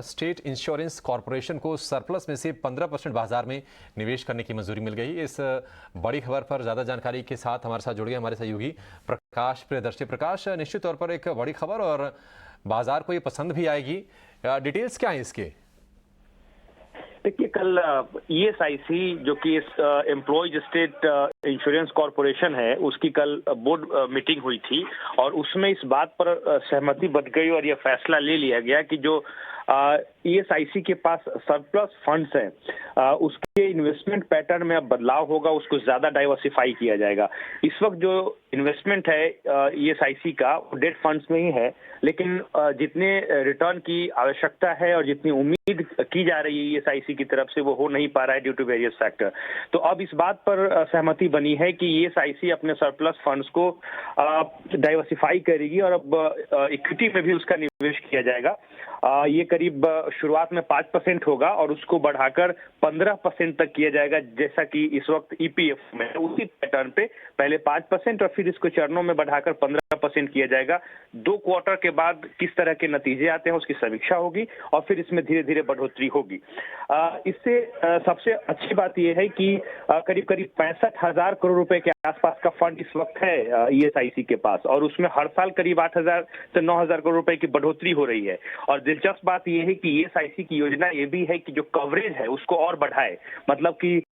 State insurance corporation को surplus में से 15% बाजार में निवेश करने की मंजूरी मिल गई। इस बड़ी खबर पर ज़्यादा जानकारी के साथ हमारे साथ जुड़ गए हमारे सहयोगी प्रकाश प्रियदर्शी। प्रकाश, निश्चित तौर पर एक बड़ी खबर और बाजार को ये पसंद भी आएगी। डिटेल्स क्या है इसके? देखिए, कल ईएसआईसी जो कि इस एम्प्लॉयज स्टेट इंश्योरेंस कॉरपोरेशन है, उसकी कल बोर्ड मीटिंग हुई थी और उसमें इस बात पर सहमति बन गई और यह फैसला ले लिया गया कि जो ईएसआईसी के पास सरप्लस फंड्स हैं, उसके इन्वेस्टमेंट पैटर्न में अब बदलाव होगा, उसको ज्यादा डाइवर्सिफाई किया जाएगा। इस वक्त जो इन्वेस्टमेंट है ईएसआईसी का, वो डेट फंड्स में ही है, लेकिन जितने रिटर्न की आवश्यकता है और जितनी उम्मीद की जा रही है ईएसआईसी की तरफ से, वो हो नहीं पा रहा है ड्यू टू वेरियस फैक्टर। तो अब इस बात पर सहमति बनी है कि ईएसआईसी अपने सरप्लस फंड्स को डाइवर्सिफाई करेगी और अब इक्विटी में भी उसका निवेश किया जाएगा। ये करीब शुरुआत में 5% होगा और उसको बढ़ाकर 15% तक किया जाएगा, जैसा कि इस वक्त ईपीएफ में उसी पैटर्न पे पहले 5% और फिर इसको चरणों में बढ़ाकर 15% किया जाएगा। 2 क्वार्टर के बाद किस तरह के नतीजे आते हैं उसकी समीक्षा होगी और फिर इसमें धीरे धीरे बढ़ोतरी होगी। इससे सबसे अच्छी बात यह है कि करीब करीब 65,000 करोड़ रुपए के आसपास का फंड इस वक्त है ईएसआईसी के पास और उसमें हर साल करीब 8,000 से 9,000 करोड़ रुपए की बढ़ोतरी हो रही है। और दिलचस्प बात यह है कि ईएसआईसी की योजना ये भी है कि जो कवरेज है उसको और बढ़ाए, मतलब कि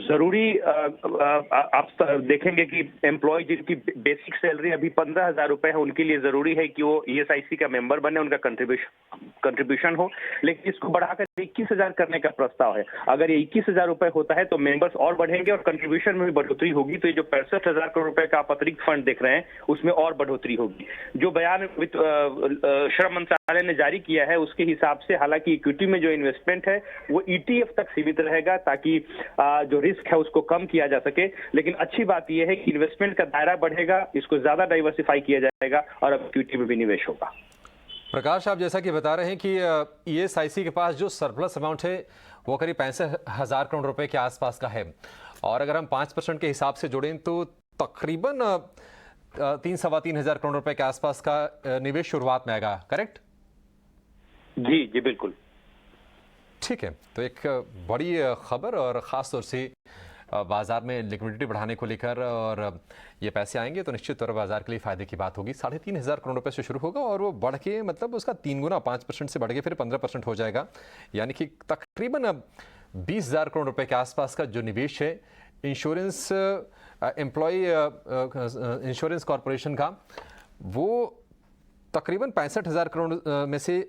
जरूरी आप देखेंगे कि एम्प्लॉय जिनकी बेसिक सैलरी अभी 15,000 रुपए है, उनके लिए जरूरी है कि वो ईएसआईसी का मेंबर बने, उनका कंट्रीब्यूशन हो, लेकिन इसको बढ़ाकर 21,000 करने का प्रस्ताव है। अगर ये 21,000 रुपए होता है तो मेंबर्स और बढ़ेंगे और कंट्रीब्यूशन में भी बढ़ोतरी होगी। तो ये जो 65,000 करोड़ रुपए का आप अतिरिक्त फंड देख रहे हैं, उसमें और बढ़ोतरी होगी। जो बयान श्रम मंत्रालय ने जारी किया है उसके हिसाब से हालांकि इक्विटी में जो इन्वेस्टमेंट है वो ईटीएफ तक सीमित रहेगा, ताकि जो रिस्क है उसको कम किया जा सके। लेकिन अच्छी बात यह है कि इन्वेस्टमेंट का दायरा बढ़ेगा, इसको ज्यादा डाइवर्सिफाई किया जाएगा और अब इक्विटी में भी निवेश होगा। प्रकाश, आप जैसा कि बता रहे हैं कि ईएसआईसी के पास जो सरप्लस अमाउंट है वो करीब 65,000 करोड़ रुपए के आसपास का है और अगर हम 5% के हिसाब से जोड़ें तो तकरीबन 3-3,500 करोड़ रुपए के आसपास का निवेश शुरुआत में आएगा, करेक्ट? जी जी बिल्कुल। ठीक है, तो एक बड़ी खबर और ख़ास तौर से बाजार में लिक्विडिटी बढ़ाने को लेकर और ये पैसे आएंगे तो निश्चित तौर पर बाजार के लिए फ़ायदे की बात होगी। 3,500 करोड़ रुपए से शुरू होगा और वो बढ़ के मतलब उसका 3 गुना 5% से बढ़ के फिर 15% हो जाएगा, यानी कि तकरीबन 20,000 करोड़ रुपए के आसपास का जो निवेश है इंश्योरेंस एम्प्लॉय इंश्योरेंस कॉरपोरेशन का, वो तकरीबन 65,000 करोड़ में से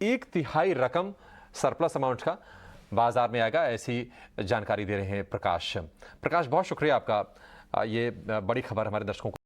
1/3 रकम सरप्लस अमाउंट का बाजार में आएगा, ऐसी जानकारी दे रहे हैं प्रकाश। बहुत शुक्रिया आपका, ये बड़ी खबर हमारे दर्शकों को